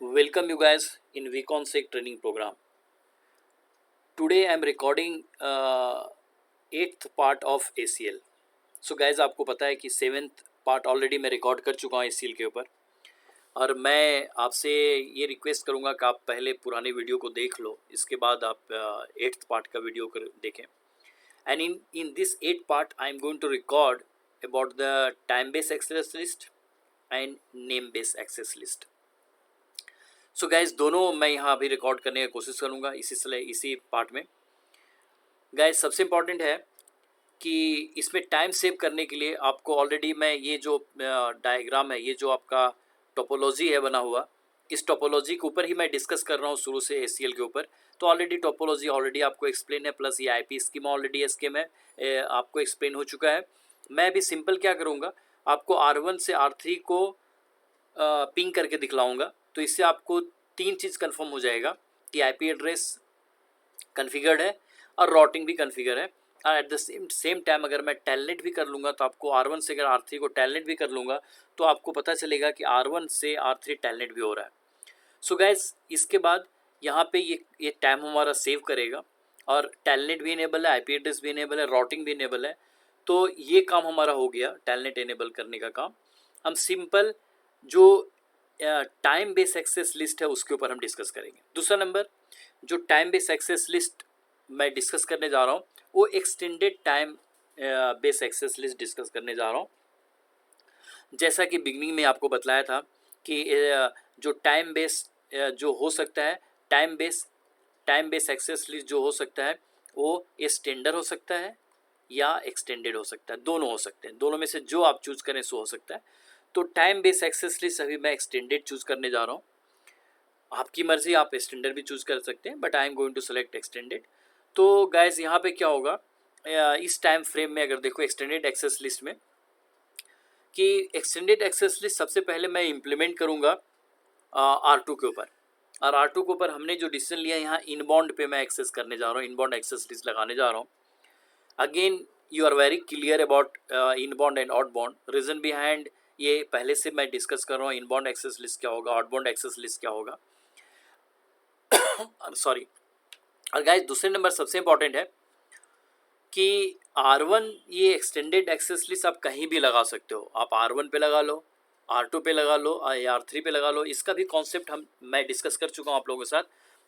Welcome you guys in VConsec training program. Today I am recording eighth part of ACL. So guys आपको पता है कि seventh part already मैं record कर चुका हूँ ACL के ऊपर और मैं आपसे ये रिक्वेस्ट करूँगा कि आप पहले पुराने वीडियो को देख लो, इसके बाद आप एट्थ पार्ट का वीडियो कर देखें. And in this eighth part I am going to record about the time based access list and name based access list. So guys दोनों मैं यहाँ अभी रिकॉर्ड करने की कोशिश करूँगा इसी पार्ट में. गाइज सबसे इम्पॉर्टेंट है कि इसमें टाइम सेव करने के लिए आपको ऑलरेडी मैं ये जो डायग्राम है, ये जो आपका टोपोलॉजी है बना हुआ, इस टोपोलॉजी के ऊपर ही मैं डिस्कस कर रहा हूँ शुरू से ACL के ऊपर. तो ऑलरेडी टोपोलॉजी ऑलरेडी आपको एक्सप्लेन है, प्लस ये IP स्कीमा ऑलरेडी स्कीम है आपको एक्सप्लेन हो चुका है. मैं अभी सिंपल क्या करूँगा, आपको R1 से R3 को पिंग करके दिखलाऊंगा. तो इससे आपको तीन चीज़ कंफर्म हो जाएगा कि IP एड्रेस कन्फिगर्ड है और राउटिंग भी कन्फिगर है. और एट द सेम टाइम अगर मैं टेलनेट भी कर लूँगा तो आपको R1 से अगर R3 को टेलनेट भी कर लूँगा तो आपको पता चलेगा कि R1 से R3 टेलनेट भी हो रहा है. सो गाइज इसके बाद यहाँ पे ये टाइम हमारा सेव करेगा और टेलनेट भी इनेबल है, IP एड्रेस भी इनेबल है, राउटिंग भी इनेबल है. तो ये काम हमारा हो गया, टेलनेट इनेबल करने का काम. हम सिंपल जो टाइम बेस एक्सेस लिस्ट है उसके ऊपर हम डिस्कस करेंगे. दूसरा नंबर, जो टाइम बेस एक्सेस लिस्ट मैं डिस्कस करने जा रहा हूँ वो extended time base access list discuss करने जा रहा हूँ. जैसा कि बिगनिंग में आपको बतलाया था कि जो टाइम बेस जो हो सकता है, टाइम बेस एक्सेस लिस्ट जो हो सकता है वो स्टैंडर्ड हो सकता है या एक्सटेंडेड हो सकता है, दोनों हो सकते हैं. दोनों में से जो आप चूज़ करें सो हो सकता है. तो टाइम बेस एक्सेस लिस्ट अभी मैं एक्सटेंडेड चूज़ करने जा रहा हूँ. आपकी मर्ज़ी, आप एक्सटेंडेड भी चूज़ कर सकते हैं, but I am going to select extended. तो गाइज यहाँ पे क्या होगा, इस टाइम फ्रेम में अगर देखो एक्सटेंडेड एक्सेस लिस्ट में, कि एक्सटेंडेड एक्सेस लिस्ट सबसे पहले मैं इम्प्लीमेंट करूँगा R2 के ऊपर. और R2 के ऊपर हमने जो डिसीजन लिया यहाँ इनबाउंड पे मैं एक्सेस करने जा रहा हूँ, इनबाउंड एक्सेस लिस्ट लगाने जा रहा हूँ. Again you are very clear about inbound and outbound. Reason behind ये पहले से मैं डिस्कस कर रहा हूँ, इनबाउंड एक्सेस लिस्ट क्या होगा, आउटबाउंड एक्सेस लिस्ट क्या होगा. सॉरी. और गाइस दूसरे नंबर सबसे इंपॉर्टेंट है कि R1 ये एक्सटेंडेड एक्सेस लिस्ट आप कहीं भी लगा सकते हो. आप R1 पे लगा लो, R2 पे लगा लो, R3 पे लगा लो. इसका भी कॉन्सेप्ट मैं डिस्कस कर चुका हूँ आप लोगों के साथ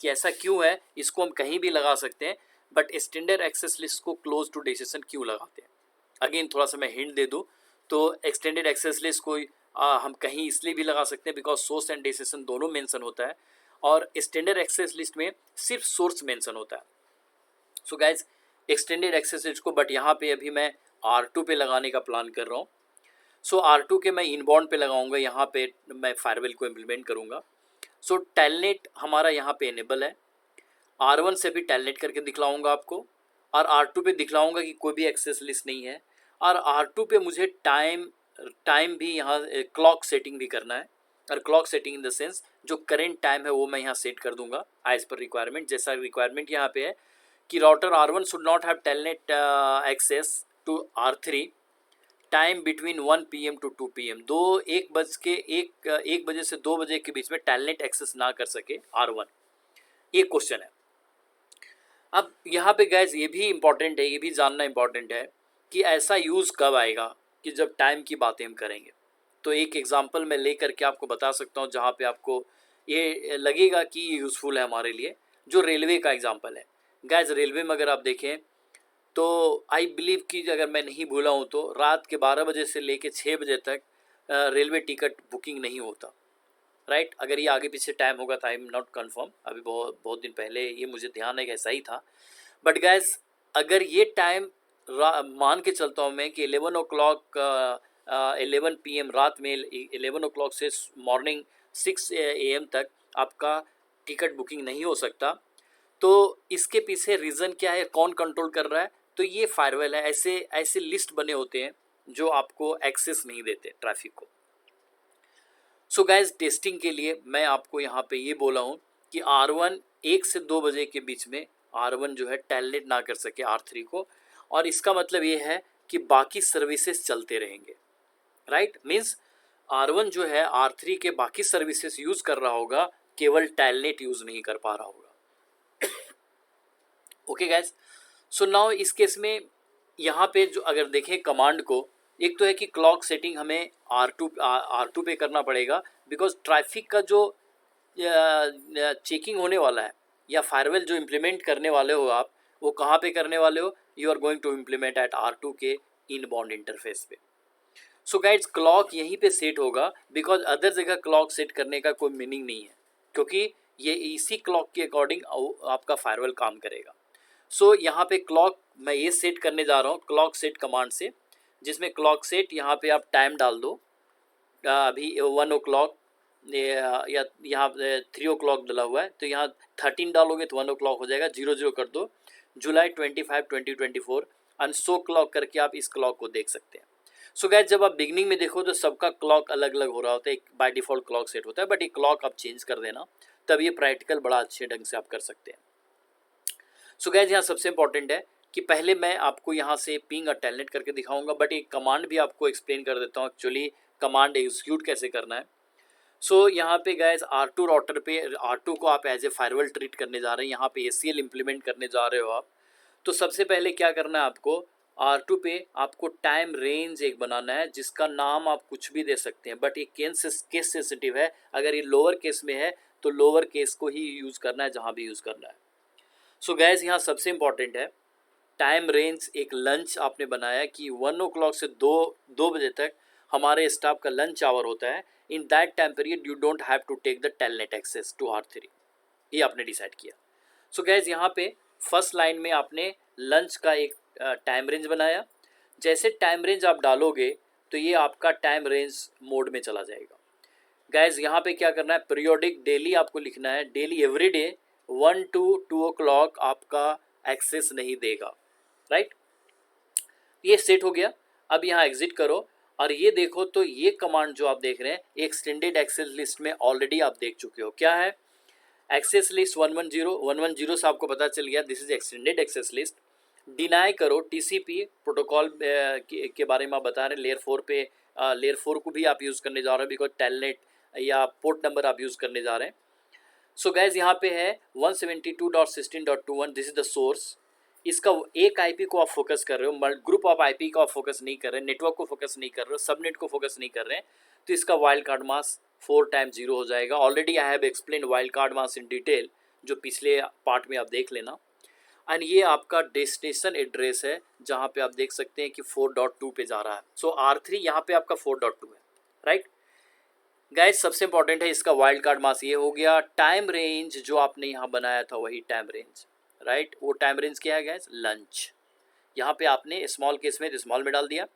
कि ऐसा क्यों है, इसको हम कहीं भी लगा सकते हैं, बट एक्सटेंडेड एक्सेस लिस्ट को क्लोज टू डेस्टिनेशन क्यों लगाते हैं. अगेन थोड़ा सा मैं हिंट दे दूँ तो एक्सटेंडेड एक्सेस लिस्ट को हम कहीं इसलिए भी लगा सकते हैं बिकॉज सोर्स एंड डेस्टिनेशन दोनों मेंशन होता है और एक्सटेंडेड एक्सेस लिस्ट में सिर्फ सोर्स मेंशन होता है. So guys extended access list को बट यहाँ पे अभी मैं R2 पे लगाने का प्लान कर रहा हूँ. सो R2 के मैं इनबाउंड पे लगाऊंगा, यहाँ पे मैं फायरवेल को इम्प्लीमेंट करूँगा. सो टेलनेट हमारा यहाँ पे इनेबल है. R1 से भी टेलनेट करके दिखलाऊंगा आपको और R2 पे दिखलाऊंगा कि कोई भी एक्सेस लिस्ट नहीं है. और R2 पे मुझे टाइम भी यहाँ क्लॉक सेटिंग भी करना है. और clock setting in the sense जो करेंट टाइम है वो मैं यहाँ सेट कर दूंगा एज पर रिक्वायरमेंट. जैसा रिक्वायरमेंट यहाँ पे है कि router R1 should not have telnet access to R3 time between 1 PM to 2 PM. एक बजे से 2 बजे के बीच में टेलनेट एक्सेस ना कर सके R1. ये क्वेश्चन है. अब यहाँ पे गैस ये भी इम्पॉर्टेंट है, ये भी जानना इम्पॉर्टेंट है कि ऐसा यूज़ कब आएगा कि जब टाइम की बातें हम करेंगे. तो एक एग्जांपल मैं ले करके आपको बता सकता हूँ जहाँ पे आपको ये लगेगा कि ये यूज़फुल है हमारे लिए, जो रेलवे का एग्जांपल है. गैस रेलवे में अगर आप देखें तो आई बिलीव कि अगर मैं नहीं भूला हूँ तो रात के 12 बजे से लेके 6 बजे तक रेलवे टिकट बुकिंग नहीं होता. राइट. अगर ये आगे पीछे टाइम होगा तो आई एम नॉट कन्फर्म, अभी बहुत दिन पहले ये मुझे ध्यान है कि ऐसा ही था. बट गैस अगर ये टाइम मान के चलता हूँ मैं कि 11 PM रात में 11 से मॉर्निंग 6 AM तक आपका टिकट बुकिंग नहीं हो सकता, तो इसके पीछे रीज़न क्या है, कौन कंट्रोल कर रहा है. तो ये फायरवेल है. ऐसे लिस्ट बने होते हैं जो आपको एक्सेस नहीं देते ट्रैफिक को. सो गाइज टेस्टिंग के लिए मैं आपको यहाँ पे ये बोला हूँ कि R1 1 से 2 बजे के बीच में R1 जो है टेलनेट ना कर सके R3 को. और इसका मतलब ये है कि बाकी सर्विसेज चलते रहेंगे. राइट. मीन्स R1 जो है R3 के बाकी सर्विसेज यूज़ कर रहा होगा, केवल टेलनेट यूज़ नहीं कर पा रहा होगा। ओके गाइज, सो नाउ इस केस में यहाँ पे जो अगर देखें कमांड को, एक तो है कि क्लॉक सेटिंग हमें R2 पे करना पड़ेगा, बिकॉज ट्रैफिक का जो चेकिंग होने वाला है या फायरवेल जो इम्प्लीमेंट करने वाले हो आप, वो कहाँ पे करने वाले हो, you are going to implement at R2 के इनबाउंड इंटरफेस पे। सो गाइड्स क्लॉक यहीं पे सेट होगा, बिकॉज अदर जगह क्लॉक सेट करने का कोई मीनिंग नहीं है, क्योंकि ये इसी क्लॉक के अकॉर्डिंग आपका फायरवेल काम करेगा। सो यहाँ पे क्लॉक मैं ये सेट करने जा रहा हूँ क्लॉक सेट कमांड से, जिसमें क्लॉक सेट यहाँ पे आप टाइम डाल दो, अभी 1 o'clock या यहाँ 3 o'clock डला हुआ है, तो यहाँ 13 डालोगे तो 1 o'clock हो जाएगा, 00 कर दो, जुलाई 25 2024 एंड सो क्लॉक करके आप इस क्लॉक को देख सकते हैं। सो गाइस जब आप बिगनिंग में देखो तो सबका क्लॉक अलग अलग हो रहा होता है, एक बाय डिफ़ॉल्ट क्लॉक सेट होता है, बट ये क्लॉक आप चेंज कर देना, तब ये प्रैक्टिकल बड़ा अच्छे ढंग से आप कर सकते हैं। सो गाइस यहाँ सबसे इंपॉर्टेंट है कि पहले मैं आपको यहाँ से पिंग और टेलनेट करके दिखाऊंगा, बट एक कमांड भी आपको एक्सप्लेन कर देता हूँ एक्चुअली कमांड एग्जीक्यूट कैसे करना है। सो यहाँ पे गाइस R2 राउटर पे R2 को आप एज ए फायरवेल ट्रीट करने जा रहे हैं, यहाँ पे ACL इम्प्लीमेंट करने जा रहे हो आप। तो सबसे पहले क्या करना है आपको, R2 पे आपको टाइम रेंज एक बनाना है, जिसका नाम आप कुछ भी दे सकते हैं, बट ये केस सेंसिटिव है, अगर ये लोअर केस में है तो लोअर केस को ही यूज़ करना है जहाँ भी यूज़ करना है। सो गैस यहाँ सबसे इम्पॉर्टेंट है टाइम रेंज, एक लंच आपने बनाया कि 1 o'clock से 2 बजे तक हमारे स्टाफ का लंच आवर होता है, in that time period you don't have to take the telnet access to R3, ये आपने डिसाइड किया। सो गैस यहाँ पे फर्स्ट लाइन में आपने लंच का एक टाइम रेंज बनाया, जैसे टाइम रेंज आप डालोगे तो ये आपका टाइम रेंज मोड में चला जाएगा। गैस यहाँ पे क्या करना है, पीरियोडिक डेली आपको लिखना है, daily every day 1 to 2 o'clock आपका एक्सेस नहीं देगा, राइट। ये सेट हो गया। अब यहाँ एग्जिट करो और ये देखो तो ये कमांड जो आप देख रहे हैं एक्सटेंडेड एक्सेस लिस्ट में ऑलरेडी आप देख चुके हो, क्या है एक्सेस लिस्ट 110 से आपको पता चल गया, this is extended access list. Deny करो, TCP प्रोटोकॉल के बारे में आप बता रहे हैं, लेयर 4 पे लेयर 4 को भी आप यूज़ करने जा रहे हो, बिकॉज टेलनेट या पोर्ट नंबर आप यूज़ करने जा रहे हैं। सो गैस यहाँ पे है 172.16.21, दिस इज द सोर्स। इसका एक आईपी को आप फोकस कर रहे हो, ग्रुप ऑफ आईपी को आप फोकस नहीं कर रहे, नेटवर्क को फोकस नहीं कर रहे हो, सबनेट को फोकस नहीं कर रहे हैं, तो इसका वाइल्ड कार्ड मास 4 times 0 हो जाएगा। Already I have explain wild card mass in detail, जो पिछले पार्ट में आप देख लेना। एंड ये आपका डेस्टिनेशन एड्रेस है, जहाँ पे आप देख सकते हैं कि 4.2 पे जा रहा है। सो R3 यहाँ पे आपका 4.2 है, राइट। गाइस सबसे इंपॉर्टेंट है इसका वाइल्ड कार्ड मास ये हो गया। टाइम रेंज जो आपने यहाँ बनाया था वही टाइम रेंज, राइट, वो टाइम रेंज क्या है गाइस, लंच। यहाँ पे आपने स्मॉल केस में स्मॉल में डाल दिया।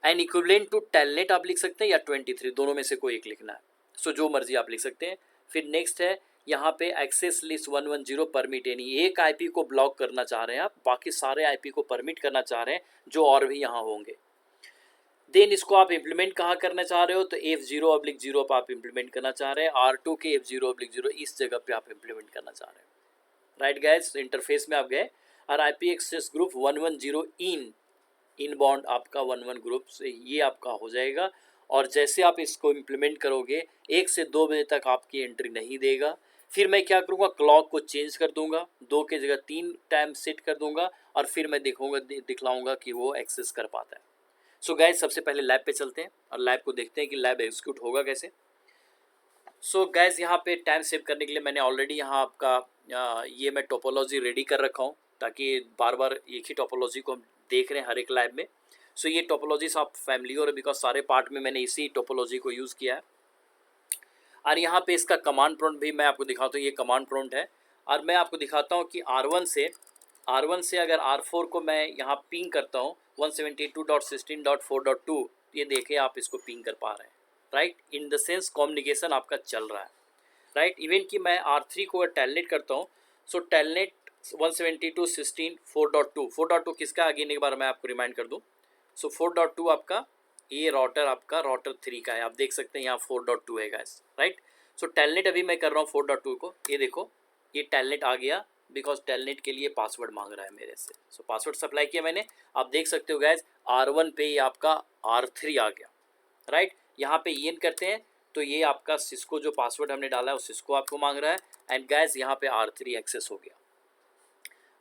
एंड इक्विवेलेंट टू टेलनेट आप लिख सकते हैं या 23, दोनों में से कोई एक लिखना है, सो जो मर्जी आप लिख सकते हैं। फिर नेक्स्ट है यहाँ पे एक्सेस लिस्ट 110 परमिट, यानी एक आईपी को ब्लॉक करना चाह रहे हैं आप, बाकी सारे आईपी को परमिट करना चाह रहे हैं जो और भी यहाँ होंगे। देन इसको आप इम्प्लीमेंट कहाँ करना चाह रहे हो, तो F0/0 पर आप इम्प्लीमेंट करना चाह रहे हैं, R2 के F0/0 इस जगह पे आप इम्प्लीमेंट करना चाह रहे हैं, राइट गाइस। इंटरफेस में आप गए और IP एक्सेस ग्रुप 110 इनबाउंड आपका 11 ग्रुप से ये आपका हो जाएगा। और जैसे आप इसको इम्प्लीमेंट करोगे 1 से 2 बजे तक आपकी एंट्री नहीं देगा। फिर मैं क्या करूँगा, क्लॉक को चेंज कर दूंगा, 2 की जगह 3 टाइम सेट कर दूंगा, और फिर मैं दिखलाऊंगा कि वो एक्सेस कर पाता है। सो गाइस सबसे पहले लैब पे चलते हैं और लैब को देखते हैं कि लैब एग्जीक्यूट होगा कैसे। सो गाइस यहाँ पे टाइम सेव करने के लिए मैंने ऑलरेडी यहाँ आपका ये मैं टोपोलॉजी रेडी कर रखा हूँ, ताकि बार बार एक ही टोपोलॉजी को हम देख रहे हैं हर एक लैब में। सो ये टोपोलॉजीज आप फैमिलियर है, बिकॉज सारे पार्ट में मैंने इसी टोपोलॉजी को यूज़ किया है। और यहाँ पे इसका कमांड प्रॉम्प्ट भी मैं आपको दिखाता हूँ, ये कमांड प्रॉम्प्ट है। और मैं आपको दिखाता हूँ कि R1 से अगर R4 को मैं यहाँ पिंग करता हूँ 172.16.4.2, ये देखें आप इसको पिंग कर पा रहे हैं, right, in the sense communication आपका चल रहा है, राइट। इवन कि मैं R3 को टेलनेट करता हूँ, सो टेलनेट 172.16.4.2 किसका आगे एक बार मैं आपको रिमाइंड कर दूँ। सो 4.2 आपका ये राउटर 3 का है, आप देख सकते हैं यहाँ 4.2 है गाइस, राइट। सो टेलनेट अभी मैं कर रहा हूँ 4.2 को, ये देखो ये टेलनेट आ गया, बिकॉज टेलनेट के लिए पासवर्ड मांग रहा है मेरे से। सो पासवर्ड सप्लाई किया मैंने, आप देख सकते हो गाइस R1 पे ही आपका R3 आ गया, राइट। यहाँ पे EN करते हैं तो ये आपका सिस्को जो पासवर्ड हमने डाला है वो सिस्को आपको मांग रहा है। एंड गाइस यहाँ पे R3 एक्सेस हो गया।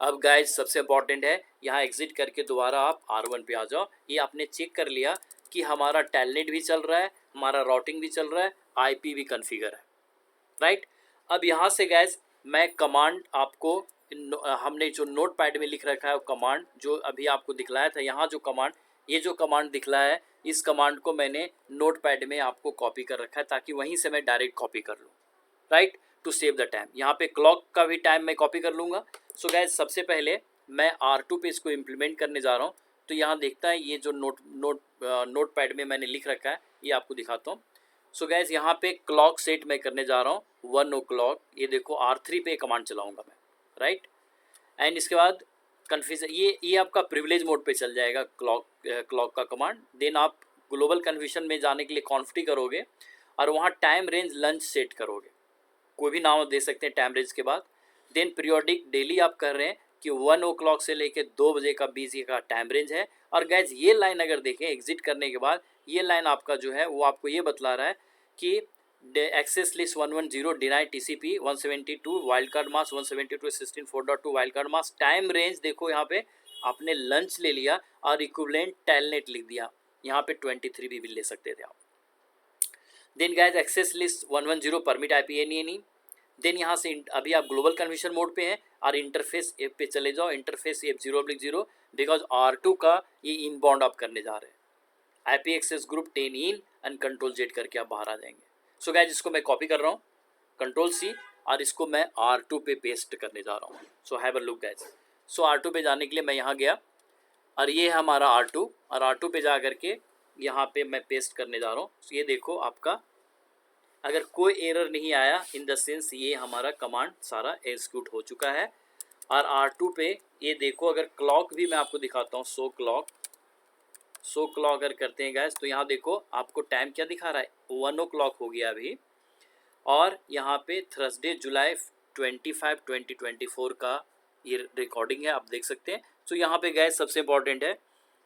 अब गाइस सबसे इंपॉर्टेंट है, यहाँ एग्जिट करके दोबारा आप R1 पे आ जाओ। ये आपने चेक कर लिया कि हमारा टेलनेट भी चल रहा है, हमारा राउटिंग भी चल रहा है, IP भी कन्फिगर है, राइट। अब यहाँ से गाइस मैं कमांड आपको हमने जो नोट पैड में लिख रखा है वो कमांड जो अभी आपको दिखलाया था, यहाँ जो कमांड, ये जो कमांड दिखलाया है इस कमांड को मैंने नोट पैड में आपको कॉपी कर रखा है ताकि वहीं से मैं डायरेक्ट कॉपी कर लूँ, right, to save the time. यहाँ पे क्लॉक का भी टाइम मैं कॉपी कर लूँगा। सो गाइस सबसे पहले मैं R2 पे इसको इम्प्लीमेंट करने जा रहा हूँ। तो यहाँ देखता है ये जो नोट पैड में मैंने लिख रखा है ये आपको दिखाता हूँ। सो गाइस यहाँ पे क्लॉक सेट मैं करने जा रहा हूँ 1 o'clock। ये देखो R3 पे कमांड चलाऊँगा मैं, राइट। एंड इसके बाद कन्फ्यूजन ये आपका प्रिविलेज मोड पे चल जाएगा क्लॉक का कमांड। देन आप ग्लोबल कन्फ्यूजन में जाने के लिए कॉन्फिग करोगे और वहाँ टाइम रेंज लंच सेट करोगे, कोई भी नाम दे सकते हैं टाइम रेंज के बाद। देन पीरियोडिक डेली आप कर रहे हैं कि 1 o'clock से लेके 2 बजे का बीच का टाइम रेंज है। और गैस ये लाइन अगर देखें एग्जिट करने के बाद, ये लाइन आपका जो है वो आपको ये बतला रहा है कि access list 110 deny TCP 172 wildcard mask 172 16.4.2 wildcard mask. Time range देखो यहाँ पे आपने लंच ले लिया और इक्विवेलेंट टेलनेट लिख दिया, यहाँ पे 23 भी ले सकते थे आप। Then guys access list 110 permit IP any। Then यहाँ से अभी आप ग्लोबल कन्फ्यूजन मोड पे हैं और इंटरफेस ऐप पे चले जाओ, इंटरफेस ऐप 0/0 बिकॉज R2 का ये इनबाउंड आप करने जा रहे हैं। IP access group 10 in and control Z करके आप बाहर आ जाएंगे। सो गाइस इसको मैं कॉपी कर रहा हूँ कंट्रोल C और इसको मैं R2 पे पेस्ट करने जा रहा हूँ। So have a look guys. So R2 पे जाने के लिए मैं यहाँ गया और ये है हमारा R2 और R2 पे जा करके यहाँ पे मैं पेस्ट करने जा रहा हूँ। so ये देखो आपका अगर कोई एरर नहीं आया इन द सेंस ये हमारा कमांड सारा एग्जीक्यूट हो चुका है। और R2 पे ये देखो अगर क्लॉक भी मैं आपको दिखाता हूँ, सो क्लॉक अगर करते हैं गैस तो यहाँ देखो आपको टाइम क्या दिखा रहा है 1 o'clock हो गया अभी। और यहाँ पे थर्सडे जुलाई 25 2024 का ये रिकॉर्डिंग है, आप देख सकते हैं। तो यहाँ पे गैस सबसे इम्पॉर्टेंट है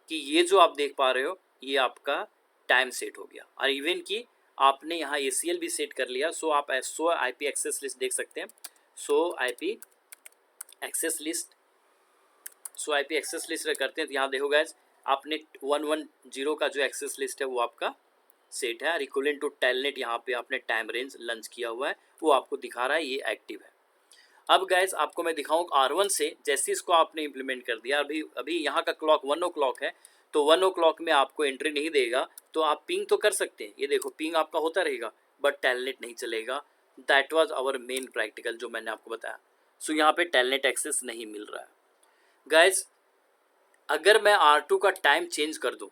कि ये जो आप देख पा रहे हो ये आपका टाइम सेट हो गया और इवन कि आपने यहाँ ACL भी सेट कर लिया। सो आप IP एक्सेस लिस्ट देख सकते हैं। सो IP एक्सेस लिस्ट करते हैं तो यहाँ देखो गाइस आपने 110 का जो एक्सेस लिस्ट है वो आपका सेट है और इक्विवेलेंट टू टेलनेट यहाँ पे आपने टाइम रेंज लंच किया हुआ है वो आपको दिखा रहा है, ये एक्टिव है। अब गाइस आपको मैं दिखाऊँ R1 से जैसे इसको आपने इम्प्लीमेंट कर दिया, अभी यहाँ का क्लॉक 1 o'clock है तो 1 o'clock में आपको एंट्री नहीं देगा तो आप पिंग तो कर सकते हैं, ये देखो पिंग आपका होता रहेगा बट टेलनेट नहीं चलेगा। That was our main practical जो मैंने आपको बताया। सो यहाँ पे टेलनेट एक्सेस नहीं मिल रहा है गाइस। अगर मैं R2 का टाइम चेंज कर दूँ,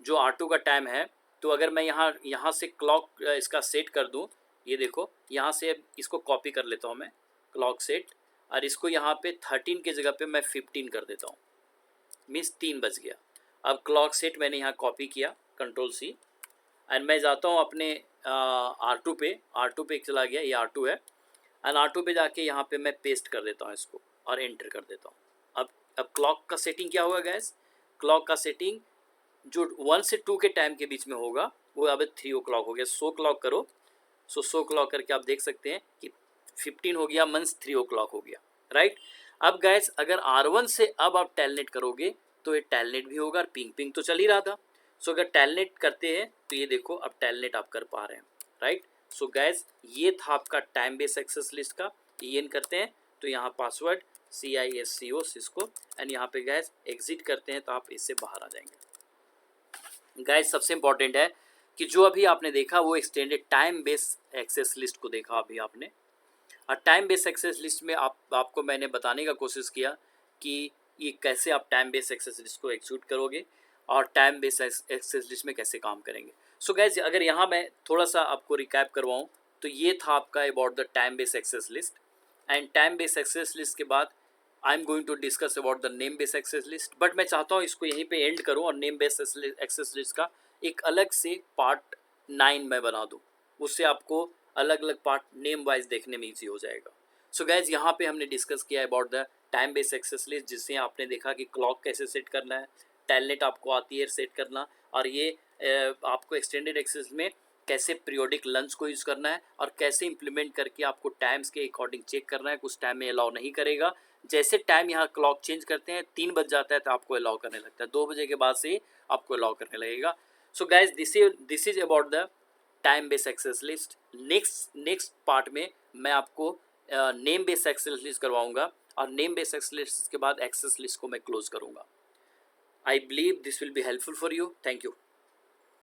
जो R2 का टाइम है, तो अगर मैं यहाँ से क्लॉक इसका सेट कर दूँ, ये देखो यहाँ से इसको कॉपी कर लेता हूँ मैं क्लॉक सेट और इसको यहाँ पे 13 की जगह पे मैं 15 कर देता हूँ, मीन्स 3 बज गया। अब क्लॉक सेट मैंने यहाँ कॉपी किया कंट्रोल C एंड मैं जाता हूँ अपने R2 पे चला गया, ये R2 है एंड R2 पे जाके यहाँ पे मैं पेस्ट कर देता हूँ इसको और एंटर कर देता हूँ। अब क्लॉक का सेटिंग क्या होगा गैस, क्लॉक का सेटिंग जो 1 से 2 के टाइम के बीच में होगा वो अब 3 o'clock हो गया। सो क्लॉक करो, सो क्लॉक करके आप देख सकते हैं कि 15 हो गया मंस 3 o'clock हो गया, राइट। अब गैस अगर R1 से अब आप टेलनेट करोगे तो ये टेलनेट भी होगा और पिंग तो चल ही रहा था। सो अगर टेलनेट करते हैं तो ये देखो अब टेलनेट आप कर पा रहे हैं, राइट। सो गैस ये था आपका टाइम बेस एक्सेस लिस्ट का। EN करते हैं तो यहाँ पासवर्ड CISCO सिस्को एंड यहाँ पे गैस एग्जिट करते हैं तो आप इससे बाहर आ जाएंगे। गैस सबसे इंपॉर्टेंट है कि जो अभी आपने देखा वो extended time base access list को देखा अभी आपने, और टाइम बेस एक्सेस लिस्ट में आपको मैंने बताने का कोशिश किया कि ये कैसे आप टाइम बेस एक्सेस लिस्ट को एग्जीक्यूट करोगे और टाइम बेस एक्सेस लिस्ट में कैसे काम करेंगे। सो गैस अगर यहाँ मैं थोड़ा सा आपको रिकैप करवाऊँ तो ये था आपका about the time base access list. And time base access list के बाद I am going to discuss about the name base access list, but मैं चाहता हूँ इसको यहीं पे एंड करूँ और नेम बेस एक्सेस लिस्ट का एक अलग से पार्ट 9 मैं बना दूँ, उससे आपको अलग अलग पार्ट नेम वाइज देखने में ईजी हो जाएगा। सो गैस यहाँ पे हमने डिस्कस किया about the time base access list, जिससे आपने देखा कि क्लॉक कैसे सेट करना है, टेलनेट आपको आती है सेट करना, और ये आपको एक्सटेंडेड एक्सेस में कैसे पीरियोडिक लंच को यूज़ करना है और कैसे इंप्लीमेंट करके आपको टाइम्स के अकॉर्डिंग चेक करना है। कुछ टाइम में अलाउ नहीं करेगा, जैसे टाइम यहाँ क्लॉक चेंज करते हैं 3 बज जाता है तो आपको अलाउ करने लगता है, 2 बजे के बाद से ही आपको अलाउ करने लगेगा। So guys this is about the time based access list. Next part में मैं आपको नेम बेस्ड एक्सेस लिस्ट करवाऊंगा और नेम बेस्ड एक्सेस लिस्ट के बाद एक्सेस लिस्ट को मैं क्लोज करूंगा। I believe this will be helpful for you. Thank you.